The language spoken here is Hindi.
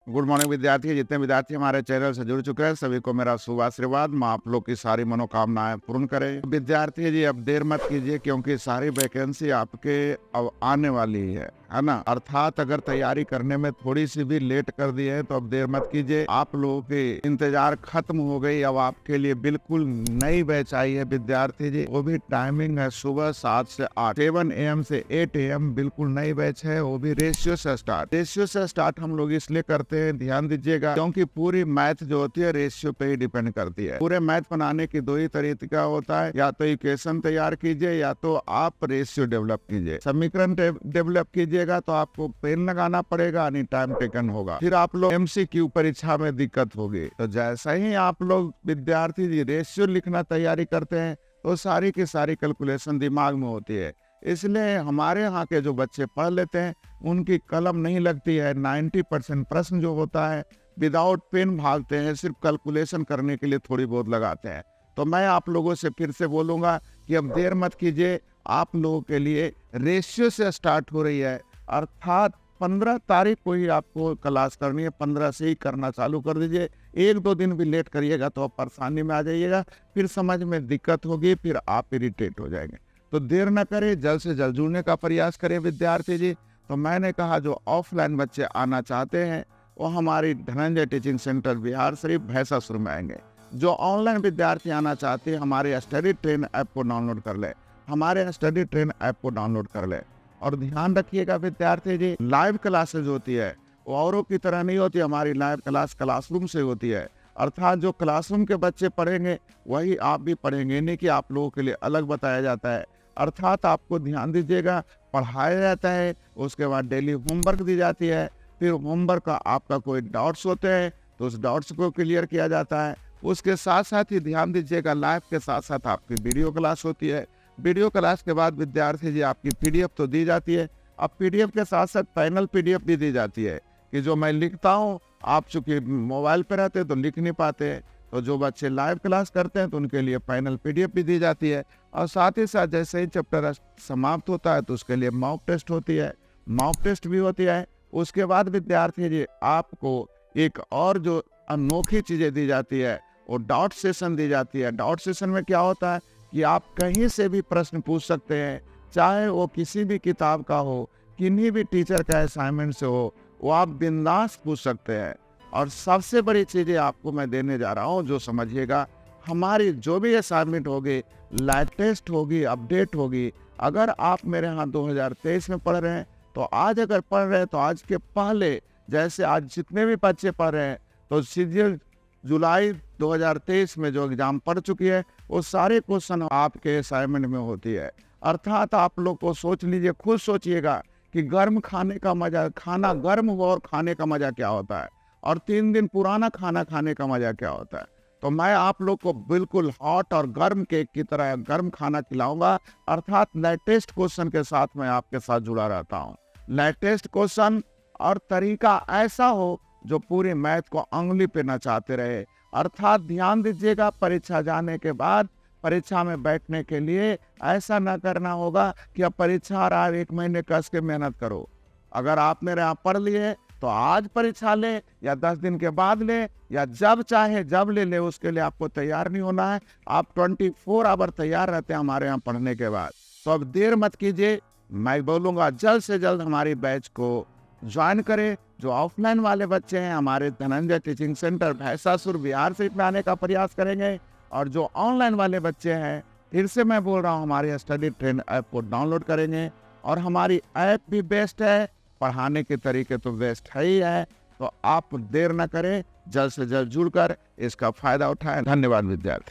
गुड मॉर्निंग विद्यार्थी। जितने विद्यार्थी हमारे चैनल से जुड़ चुके हैं सभी को मेरा शुभ आशीर्वाद। माँ आप लोग की सारी मनोकामनाएं पूर्ण करे। विद्यार्थी जी अब देर मत कीजिए, क्योंकि सारी वैकेंसी आपके अब आने वाली है ना। अर्थात अगर तैयारी करने में थोड़ी सी भी लेट कर दी है तो अब देर मत कीजिए। आप लोगों की इंतजार खत्म हो गई। अब आपके लिए बिल्कुल नई बैच आई है विद्यार्थी जी। वो भी टाइमिंग है सुबह 7 से 8, 7 AM से 8 AM। बिल्कुल नई बैच है, वो भी रेशियो से स्टार्ट। रेशियो से स्टार्ट हम लोग इसलिए करते हैं, ध्यान दीजिएगा, क्योंकि पूरी मैथ जो होती है रेशियो पे ही डिपेंड करती है। पूरे मैथ बनाने की दो ही तरीका होता है, या तो इक्वेशन तैयार कीजिए या तो आप रेशियो डेवलप कीजिए। समीकरण डेवलप कीजिएगा तो आपको पेन लगाना पड़ेगा, यानी टाइम टेकन होगा। फिर आप लोग MCQ परीक्षा में दिक्कत होगी। तो जैसा ही आप लोग विद्यार्थी जी रेशियो लिखना तैयारी करते हैं तो सारी की सारी कैलकुलेशन दिमाग में होती है। इसलिए हमारे यहाँ के जो बच्चे पढ़ लेते हैं उनकी कलम नहीं लगती है। 90% प्रश्न जो होता है विदाउट पेन भागते हैं, सिर्फ कैलकुलेशन करने के लिए थोड़ी बहुत लगाते हैं। तो मैं आप लोगों से फिर से बोलूँगा कि अब देर मत कीजिए। आप लोगों के लिए रेशियो से स्टार्ट हो रही है, अर्थात 15 तारीख को ही आपको क्लास करनी है। 15 से ही करना चालू कर दीजिए। 1-2 दिन भी लेट करिएगा तो आप परेशानी में आ जाइएगा, फिर समझ में दिक्कत होगी, फिर आप इरिटेट हो जाएंगे। तो देर न करें, जल्द से जल्द जुड़ने का प्रयास करें विद्यार्थी जी। तो मैंने कहा जो ऑफलाइन बच्चे आना चाहते हैं वो हमारी धनंजय टीचिंग सेंटर बिहार शरीफ भैंसासुर में आएंगे। जो ऑनलाइन विद्यार्थी आना चाहते हैं हमारे स्टडी ट्रेन ऐप को डाउनलोड कर ले। हमारे स्टडी ट्रेन ऐप को डाउनलोड कर ले। और ध्यान रखिएगा विद्यार्थी जी, लाइव क्लासेज होती है वो औरों की तरह नहीं होती। हमारी लाइव क्लास क्लासरूम से होती है, अर्थात जो क्लासरूम के बच्चे पढ़ेंगे वही आप भी पढ़ेंगे, नहीं कि आप लोगों के लिए अलग बताया जाता है। अर्थात आपको ध्यान दीजिएगा, पढ़ाया जाता है, उसके बाद डेली होमवर्क दी जाती है। फिर होमवर्क का आपका कोई डाउट्स होते हैं तो उस डाउट्स को क्लियर किया जाता है। उसके साथ साथ ही ध्यान दीजिएगा, लाइव के साथ साथ आपकी वीडियो क्लास होती है। वीडियो क्लास के बाद विद्यार्थी जी आपकी PDF तो दी जाती है। अब PDF के साथ साथ फाइनल PDF भी दी जाती है, कि जो मैं लिखता हूँ, आप चूंकि मोबाइल पर रहते हैं तो लिख नहीं पाते हैं, तो जो बच्चे लाइव क्लास करते हैं तो उनके लिए फाइनल PDF भी दी जाती है। और साथ ही साथ जैसे ही चैप्टर समाप्त होता है तो उसके लिए मॉक टेस्ट होती है, मॉक टेस्ट भी होती है। उसके बाद विद्यार्थी जी आपको एक और जो अनोखी चीज़ें दी जाती है वो डाउट सेशन दी जाती है। डाउट सेशन में क्या होता है कि आप कहीं से भी प्रश्न पूछ सकते हैं, चाहे वो किसी भी किताब का हो, किन्हीं भी टीचर का असाइनमेंट से हो, वो आप बिंदास पूछ सकते हैं। और सबसे बड़ी चीज़ें आपको मैं देने जा रहा हूँ, जो समझिएगा, हमारी जो भी असाइनमेंट होगी, लेटेस्ट होगी, अपडेट होगी। अगर आप मेरे यहाँ 2023 में पढ़ रहे हैं तो आज अगर पढ़ रहे हैं तो आज के पहले, जैसे आज जितने भी बच्चे पढ़ रहे हैं तो सीधे जुलाई 2023 में जो एग्ज़ाम पढ़ चुकी है वो सारे क्वेश्चन आपके असाइनमेंट में होती है। अर्थात आप लोग को सोच लीजिए, खुद सोचिएगा कि गर्म खाने का मज़ा, खाना गर्म हो और खाने का मज़ा क्या होता है, और 3 दिन पुराना खाना खाने का मज़ा क्या होता है। तो मैं आप लोग को बिल्कुल हॉट और गर्म केक की तरह गर्म खाना खिलाऊंगा, अर्थात लेटेस्ट क्वेश्चन के साथ मैं आपके साथ जुड़ा रहता हूँ। लेटेस्ट क्वेश्चन और तरीका ऐसा हो जो पूरी मैथ को अंगुली पे नचाते रहे। अर्थात ध्यान दीजिएगा, परीक्षा जाने के बाद परीक्षा में बैठने के लिए ऐसा न करना होगा कि अब परीक्षा आ रहा है 1 महीने कस के मेहनत करो। अगर आप मेरे यहाँ पढ़ लिए तो आज परीक्षा ले, या 10 दिन के बाद ले, या जब चाहे जब ले, उसके लिए आपको तैयार नहीं होना है। आप 24 आवर तैयार रहते हैं हमारे यहाँ पढ़ने के बाद। तो अब देर मत कीजिए, मैं बोलूँगा जल्द से जल्द हमारी बैच को ज्वाइन करें। जो ऑफलाइन वाले बच्चे हैं हमारे धनंजय टीचिंग सेंटर भैंसासुर बिहार से में आने का प्रयास करेंगे, और जो ऑनलाइन वाले बच्चे हैं, फिर से मैं बोल रहा हूँ, हमारे स्टडी ट्रेन ऐप को डाउनलोड करेंगे। और हमारी ऐप भी बेस्ट है, पढ़ाने के तरीके तो बेस्ट है ही है। तो आप देर न करें, जल्द से जल्द जुड़कर इसका फायदा उठाएं। धन्यवाद विद्यार्थी।